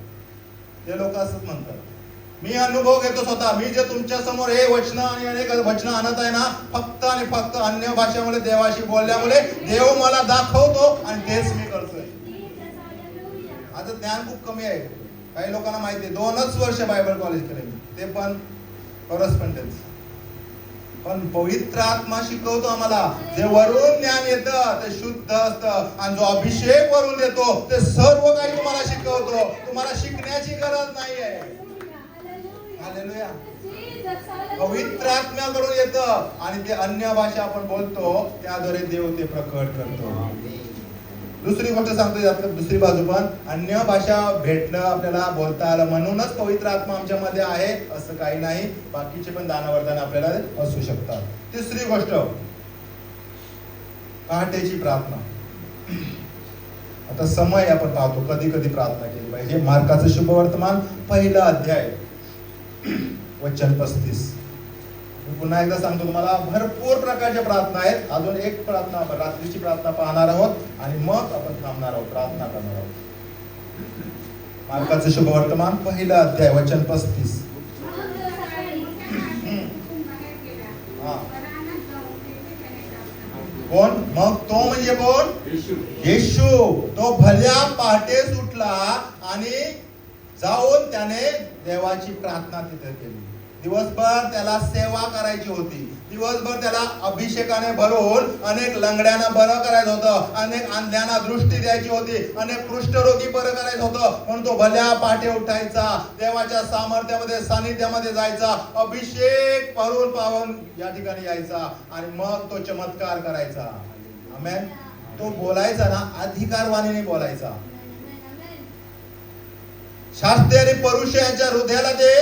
ते लोक असंच म्हणतात. मी अनुभव घेतो स्वतः. मी जे तुमच्या समोर हे वचन आणि अनेक वचन आणत आहे ना, फक्त आणि फक्त अन्य भाषेमुळे देवाशी बोलल्यामुळे देव मला दाखवतो आणि तेच मी करतोय. आता ज्ञान खूप कमी आहे. काही लोकांना माहिती आहे 2च वर्ष बायबल कॉलेज केले मी, ते पण करस्पॉन्डन्स. पण पवित्र आत्मा शिकवतो आम्हाला. जे वरून ज्ञान येतं ते शुद्ध असतं आणि जो अभिषेक वरून देतो ते सर्व काही तुम्हाला शिकवतो. तुम्हाला शिकण्याची गरज नाही आहे. हालेलुया. पवित्र आत्म्याकडून येतं आणि ते अन्य भाषा आपण बोलतो त्याद्वारे देव ते प्रकट करतो. दुसरी गोष्ट सांगतो यातलं, दुसरी बाजू पण अन्य भाषा भेटणं आपल्याला बोलता आलं म्हणूनच पवित्र आत्मा आमच्यामध्ये आहे असं काही नाही. बाकीचे पण दानवरदान आपल्याला असू शकतात. तिसरी गोष्ट पहाटेची प्रार्थना. आता समय आपण पाहतो कधी कधी प्रार्थना केली पाहिजे. मार्काचं शुभवर्तमान 1 अध्याय वचन 35. पुन्हा एकदा सांगतो तुम्हाला, भरपूर प्रकारच्या प्रार्थना आहेत. अजून एक प्रार्थना आपण रात्रीची प्रार्थना पाहणार आहोत आणि मग आपण थांबणार आहोत, प्रार्थना करणार आहोत. मार्काचं शुभवर्तमान 1 अध्याय वचन 35. कोण? मग तो म्हणजे कोण? येशू. तो भल्या पहाटे सुटला आणि जाऊन त्याने देवाची प्रार्थना तिथे केली. दिवसभर त्याला सेवा करायची होती. दिवसभर त्याला अभिषेकाने भरून अनेक लंगड्यांना बरं करायचं होतं, अनेक अंध्यांना दृष्टी द्यायची होती, अनेक कुष्ठरोगी बरं करायचं होतं. म्हणून तो भल्या पहाटे उठायचा, देवाच्या सामर्थ्यामध्ये सानिध्यामध्ये जायचा, अभिषेक भरून पावून या ठिकाणी यायचा आणि मग तो चमत्कार करायचा. आमेन. तो बोलायचा ना अधिकारवाणीने बोलायचा. शास्त्री आणि परुष यांच्या हृदयाला ते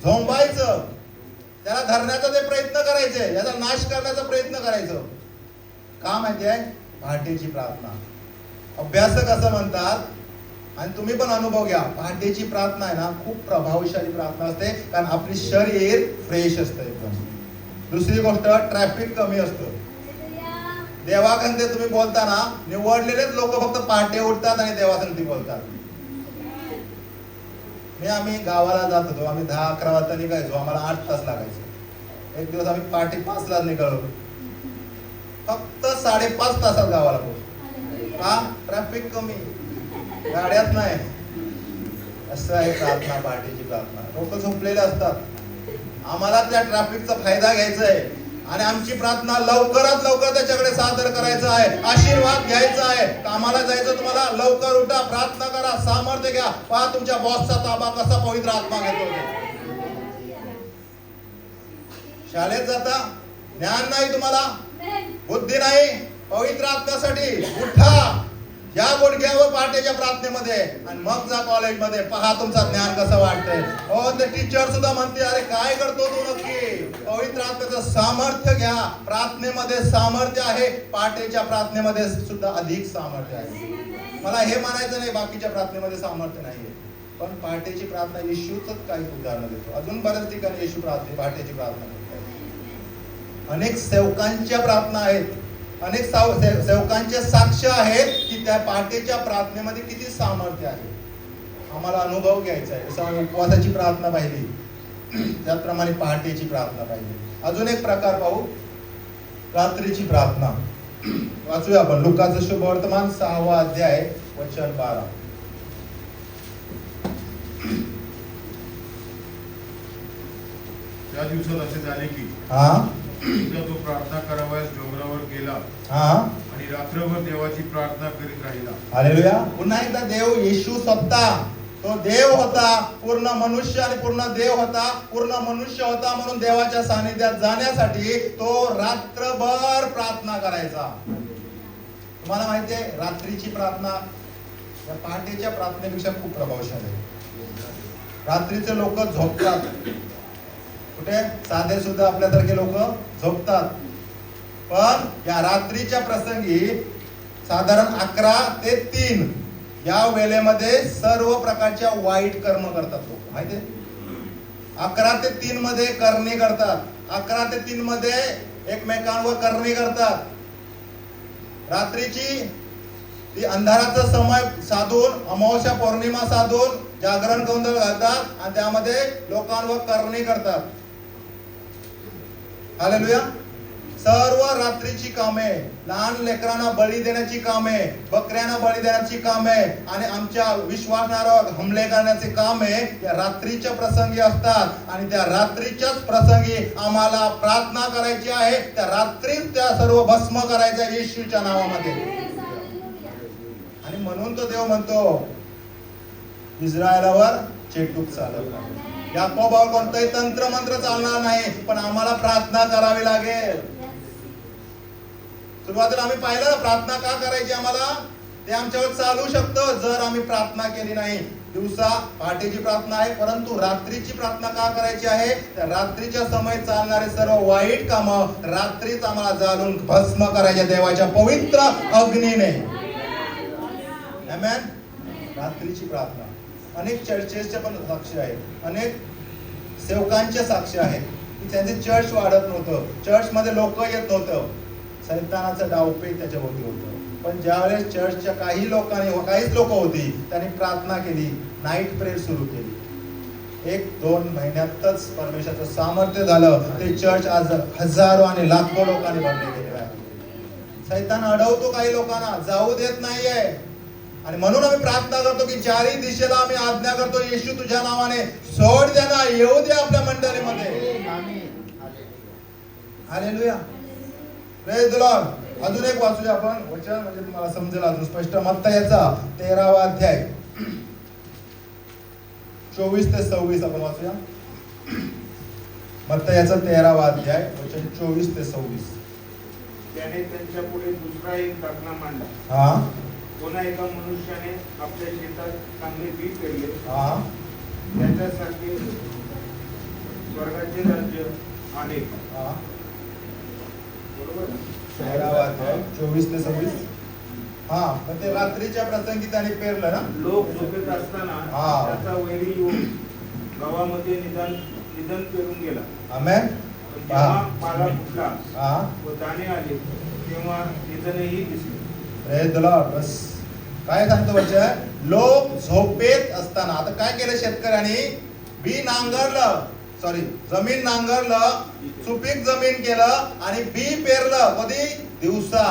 झोंबायचं, त्याला धरण्याचा ते प्रयत्न करायचे, याचा नाश करण्याचा प्रयत्न करायचं. का माहिती आहे? पहाटेची प्रार्थना. अभ्यासक असं म्हणतात आणि तुम्ही पण अनुभव घ्या, पहाटेची प्रार्थना आहे ना खूप प्रभावशाली प्रार्थना असते, कारण आपली शरीर फ्रेश असतं एकदम. दुसरी गोष्ट ट्रॅफिक कमी असतं. देवाकडे तुम्ही बोलताना निवडलेलेच लोक फक्त पहाटे उठतात आणि देवासंगती बोलतात. आम्ही गावाला जात होतो, आम्ही 10-11 वाजता निघायचो, आम्हाला 8 तास लागायचे. एक दिवस आम्ही पहाटे 5 ला निघालो, फक्त 5.5 तासात गावाला पोहोचलो. का? ट्रॅफिक कमी, गाड्यात नाही. असं आहे प्रार्थना, पहाटेची प्रार्थना. लोक झोपलेले असतात. आम्हाला त्या ट्रॅफिकचा फायदा घ्यायचा आहे आणि आमची प्रार्थना लवकरात लवकर त्याच्याकडे सादर करायचं आहे, आशीर्वाद घ्यायचा आहे. कामाला जायचं तुम्हाला, लवकर उठा, प्रार्थना करा, सामर्थ्य घ्या. पहा तुमच्या बॉसचा ताबा कसा पवित्र आत्मा घेतो. शाळेत जाता, ज्ञान नाही तुम्हाला, बुद्धी नाही, पवित्र आत्म्यासाठी उठा, या गुडघ्यावर पहाटेच्या प्रार्थनेमध्ये आणि मग जा कॉलेजमध्ये. पहा तुमचं ज्ञान कसं वाटतंय. हो, ते टीचर सुद्धा म्हणते अरे काय करतो तू नक्की. पवित्र आत्म्याचं सामर्थ्य घ्या. प्रार्थनेमध्ये सामर्थ्य आहे, पहाटेच्या प्रार्थनेमध्ये सुद्धा अधिक सामर्थ्य आहे. मला हे म्हणायचं नाही बाकीच्या प्रार्थनेमध्ये सामर्थ्य नाहीये, पण पहाटेची प्रार्थना येशूच काही उदाहरण देतो. अजून बऱ्याच ठिकाणी येशू पहाटेची प्रार्थना करतो. अनेक सेवकांच्या प्रार्थना आहेत, अनेक सेवकांचे साक्ष आहेत की त्या पहाटेच्या प्रार्थनेमध्ये किती सामर्थ्य आहे. आम्हाला अनुभव घ्यायचा आहे. जसं आम्ही उपवासाची प्रार्थना पाहिली, त्याप्रमाणे पहाटेची प्रार्थना पाहिली. अजून एक प्रकार पाहू, रात्रीची प्रार्थना. वाचूया आपण लुकाचं शुभवर्तमान 6 अध्याय वचन 12. त्या दिवसात असे झाले की तो प्रार्थना करावयास डोंगरावर गेला आणि रात्रभर देवाची प्रार्थना करीत राहिला. हालेलुया. पुन्हा एकदा देव, येशू स्वतः तो देव होता, पूर्ण मनुष्य आणि पूर्ण देव होता. पूर्ण मनुष्य होता म्हणून देवाच्या सानिध्यात जाण्यासाठी तो रात्रभर प्रार्थना करायचा. तुम्हाला माहिती आहे रात्रीची प्रार्थना या पहाटेच्या प्रार्थनेपेक्षा खूप प्रभावशाली आहे. रात्रीचे लोक झोपतात, कुठे साधे सुद्धा आपल्यासारखे लोक झोपतात, पण या रात्रीच्या प्रसंगी साधारण 11 ते 3 या वेळेमध्ये सर्व प्रकारच्या वाईट कर्म करतात लोक. माहितीये 11 ते 3 मध्ये करणी करतात, 11 ते 3 मध्ये एकमेकांवर करणी करतात. रात्रीची ती अंधाराचा समय साधून, अमावस्या पौर्णिमा साधून जागरण गोंधळ घालतात आणि त्यामध्ये लोकांवर करणी करतात. हालेलुया. सर्व रात्रीची कामे, लहान लेकरांना बळी देण्याची कामे, बकऱ्यांना बळी देण्याची कामे आणि आमच्या विश्वासावर हमले करण्याचे कामे या रात्रीच्या प्रसंगी असतात. आणि त्या रात्रीच्याच प्रसंगी आम्हाला प्रार्थना करायची आहे. त्या रात्रीच त्या सर्व भस्म करायच्या येशूच्या नावामध्ये. आणि म्हणून तो देव म्हणतो इस्रायलावर चेटूक चालत नाही. याकोबावर कोणतंही तंत्र मंत्र चालणार नाही, पण आम्हाला प्रार्थना करावी लागेल. सुरुवातीला आम्ही पाहिलं प्रार्थना का करायची आम्हाला, ते आमच्यावर चालू शकतं जर आम्ही प्रार्थना केली नाही. दिवसा पहाटेची प्रार्थना आहे, परंतु रात्रीची प्रार्थना का करायची आहे, त्या रात्रीच्या समय चालणारे सर्व वाईट कामं रात्रीच आम्हाला जाळून भस्म करायचे देवाच्या पवित्र अग्नीने. आमेन. रात्रीची प्रार्थना. अनेक चर्चेसचे पण साक्ष आहेत, अनेक सेवकांचे साक्ष आहेत की त्यांचे चर्च वाढत नव्हतं, चर्च मध्ये लोक येत नव्हतं. सैतानाचं डावपेच त्याच्या भोवती होतं. पण ज्यावेळेस चर्चच्या काहीच लोक होती, त्यांनी प्रार्थना केली, नाईट प्रेयर सुरू केली. 1-2 महिन्यातच परमेश्वराचं सामर्थ्य झालं. ते चर्च आज हजारो आणि लाखो लोकांनी भरले गेले आहे. सैतान अडवतो काही लोकांना, जाऊ देत नाहीये. आणि म्हणून आम्ही प्रार्थना करतो की चारही दिशेला आम्ही आज्ञा करतो, येशू तुझ्या नावाने सोड द्या ना, येऊ दे आपल्या मंडळीमध्ये. हालेलुया. Praise the Lord. अजून एक वाचूया आपण वचन, म्हणजे तुम्हाला समजेल अजून स्पष्ट. मत्तयाचा 13वा अध्याय 24 ते 26 आपण वाचूया. मत्तयाचा 13वा अध्याय वचन 24 ते 26. त्याने त्यांच्या पुढे दुसरा एक दाखला मांडला. हा. कोणा एका मनुष्याने आपल्या शेतात चांगले बी पेरले, हा. त्याच्यासाठी स्वर्गाचे राज्य आहे. हा. बरोबर. 13वा अध्याय 24 ते 26. हा. पण ते रात्रीच्या प्रसंगी त्याने पेरलं ना. लोक झोपेत असताना हा. त्याचा वैरी येऊन गावामध्ये निधन पेरून गेला. आमेन. पण जेव्हा पाला फुटला हा. व दाणे आले तेव्हा निधनही दिसले. Praise the Lord. बस काय सांगतो वचन, लोक झोपेत असताना. आता काय केलं शेतकऱ्यांनी, बी नांगरलं, जमीन नांगरलं, सुपीक जमीन केलं आणि बी पेरलं. कधी? दिवसा.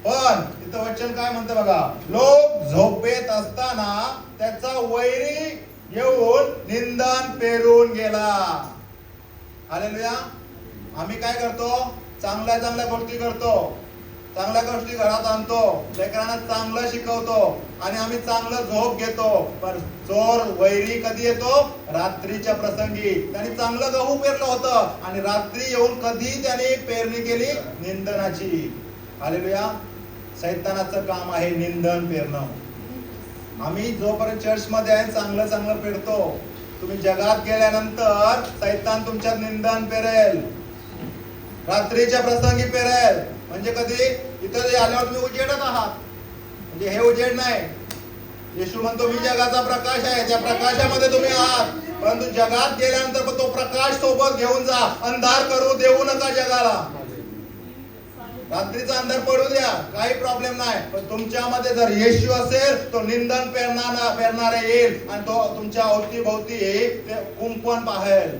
पण इथं वचन काय म्हणतं बघा, लोक झोपेत असताना त्याचा वैरी येऊन निंदन पेरून गेला. हालेलुया. आम्ही काय करतो, चांगल्या गोष्टी करतो, चांगल्या गोष्टी घरात आणतो, लेकरांना चांगलं शिकवतो आणि आम्ही चांगलं झोप घेतो. पण चोर वैरी कधी येतो? रात्रीच्या प्रसंगी. त्यांनी चांगलं गहू पेरलं होतं आणि रात्री येऊन कधी त्यांनी पेरणी केली? निंदनाची. हालेलुया. सैतानाचं काम आहे निंदन पेरणं. आम्ही जोपर्यंत चर्च मध्ये आहे चांगलं पेरतो, तुम्ही जगात गेल्यानंतर सैतान तुमच्यात निंदन पेरेल, रात्रीच्या प्रसंगी पेरेल. म्हणजे कधी? इथं आल्यावर तुम्ही उजेडत आहात, म्हणजे हे उजेड नाही. येशू म्हणतो मी जगाचा प्रकाश आहे, त्या प्रकाशामध्ये तुम्ही आहात. परंतु जगात गेल्यानंतर तो प्रकाश सोबत घेऊन जा. अंधार करू देऊ नका जगाला. रात्रीचा अंधार पडू द्या, काही प्रॉब्लेम नाही. पण तुमच्यामध्ये जर येशू असेल, तो निंदन पेरणारा येईल आणि तो तुमच्या अवतीभोवती ते कुंपण पाहेल.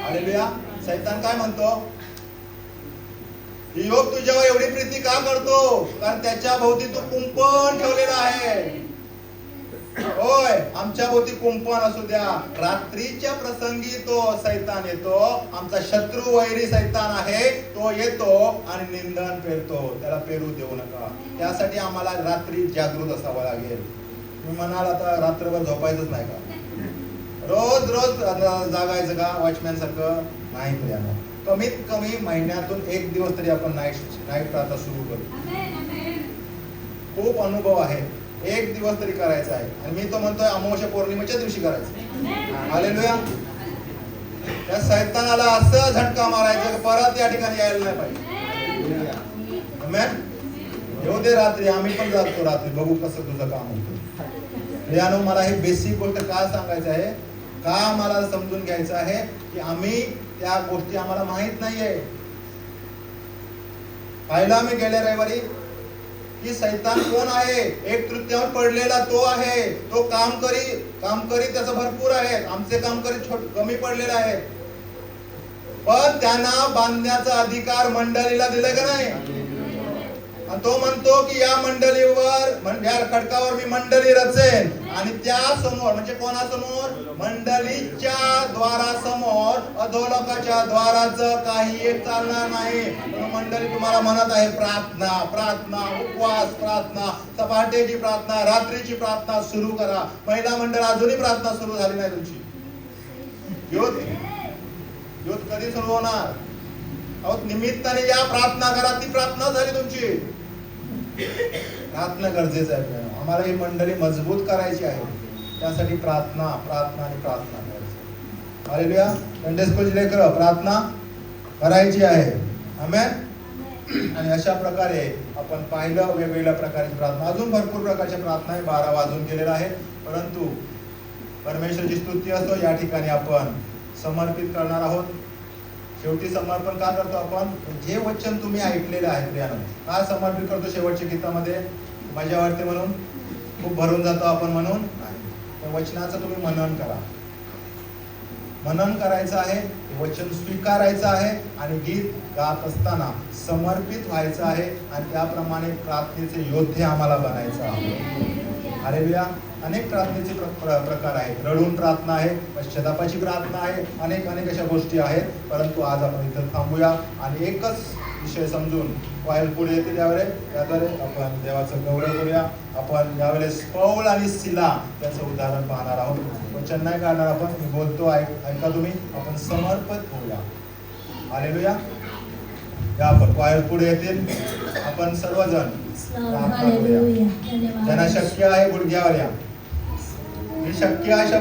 हालेलुया. सैतान काय म्हणतो? योग तुझ्यावर एवढी प्रीती का करतो? कारण त्याच्या भोवती तू कुंपण ठेवलेला आहे. होय, आमच्या भोवती कुंपण असू द्या. रात्रीच्या प्रसंगी तो सैतान येतो, आमचा शत्रू वैरी सैतान आहे, तो येतो आणि निंदन पेरतो. त्याला पेरू देऊ नका. त्यासाठी आम्हाला रात्री जागृत असावं लागेल. मी म्हणाल आता रात्रभर झोपायचंच नाही का? रोज जागायचं का वॉचमॅन सारखं? नाही प्रियानो. कमीत कमी महिन्यातून 1 दिवस तरी आपण नाईट प्रार्थना सुरू करू. खूप अनुभव आहे. 1 दिवस तरी करायचा आहे. आणि मी तो म्हणतोय अमावस्या पौर्णिमेच्या दिवशी करायचं. हालेलुया. त्या सैतानाला असं झटका मारायचं परत या ठिकाणी यायला नाही पाहिजे. आमेन. येऊ दे रात्री, आम्ही पण जातो रात्री, बघू कसं तुझं काम होतं. प्रियानो, मला हे बेसिक गोष्ट का सांगायचं आहे, का मला समजून घ्यायचं आहे की आम्ही त्या गोष्टी आम्हाला माहित नाहीये. पाहिला मी गेल्या रविवारी की सैतान कोण आहे? एक तृतीयांश पडलेला तो आहे. तो काम करी त्याचं भरपूर आहे, आमचे काम करी कमी पडलेले आहे. पण त्यांना बांधण्याचा अधिकार मंडळीला दिलाय का नाही? आणि तो म्हणतो की या मंडळीवर, या खडकावर मी मंडळी रचेन आणि त्या समोर, म्हणजे कोणासमोर? मंडळीच्या द्वारासमोर अधोलोकाच्या द्वाराचं काही एक चालणार नाही. म्हणून मंडळी तुम्हाला म्हणत आहे, प्रार्थना प्रार्थना, उपवास प्रार्थना, सपाटेची प्रार्थना, रात्रीची प्रार्थना सुरू करा. महिला मंडळ अजूनही प्रार्थना सुरू झाली नाही तुमची. युथ कधी सुरू होणार? अहो निमित्ताने या प्रार्थना करा. ती प्रार्थना झाली तुमची. प्रार्थना गरजेचं आहे. आम्हाला ही मंडळी मजबूत करायची आहे, त्यासाठी प्रार्थना प्रार्थना आणि प्रार्थना करायची. हालेलुया. संडे स्कूलची लेकरं प्रार्थना करायची आहे. आमेन. आणि अशा प्रकारे आपण पाहिलं वेगवेगळ्या प्रकारची प्रार्थना. अजून भरपूर प्रकारच्या प्रार्थना आहे. 12 वाजून गेलेला आहे, परंतु परमेश्वराची स्तुती असो. या ठिकाणी आपण समर्पित करणार आहोत. शेवटी समर्पण का करतो आपण? जे वचन तुम्ही ऐकलेले आहे प्रियानं, का समर्पित करतो? शेवटच्या गीतामध्ये मजा वाटते म्हणून, खूप भरून जातो आपण म्हणून. त्या वचनाचं तुम्ही मनन करा. मनन करायचं आहे, वचन स्वीकारायचं आहे आणि गीत गात असताना समर्पित व्हायचं आहे आणि त्याप्रमाणे प्रार्थनेचे योद्धे आम्हाला बनायचं आहे. हालेलुया. अनेक प्रार्थनेचे प्रकार आहेत. रडून प्रार्थना आहे, पश्चातापाची प्रार्थना आहे, अनेक अशा गोष्टी आहेत. परंतु आज आपण इथं थांबूया आणि एकच विषय समजून वायल पुढे येते त्याद्वारे आपण देवाचं गौरव करूया. आपण यावेळेस पौल आणि सिला त्याचं उदाहरण पाहणार आहोत. वचन नाही काढणार आपण, मी बोलतो ऐका तुम्ही. आपण समर्पित होऊया. हालेलुया. या आपण वायल पुढे येतील. आपण सर्वजण प्रार्थना करूया. ज्यांना शक्य आहे गुडघ्यावर या. शक्य आहे शब्द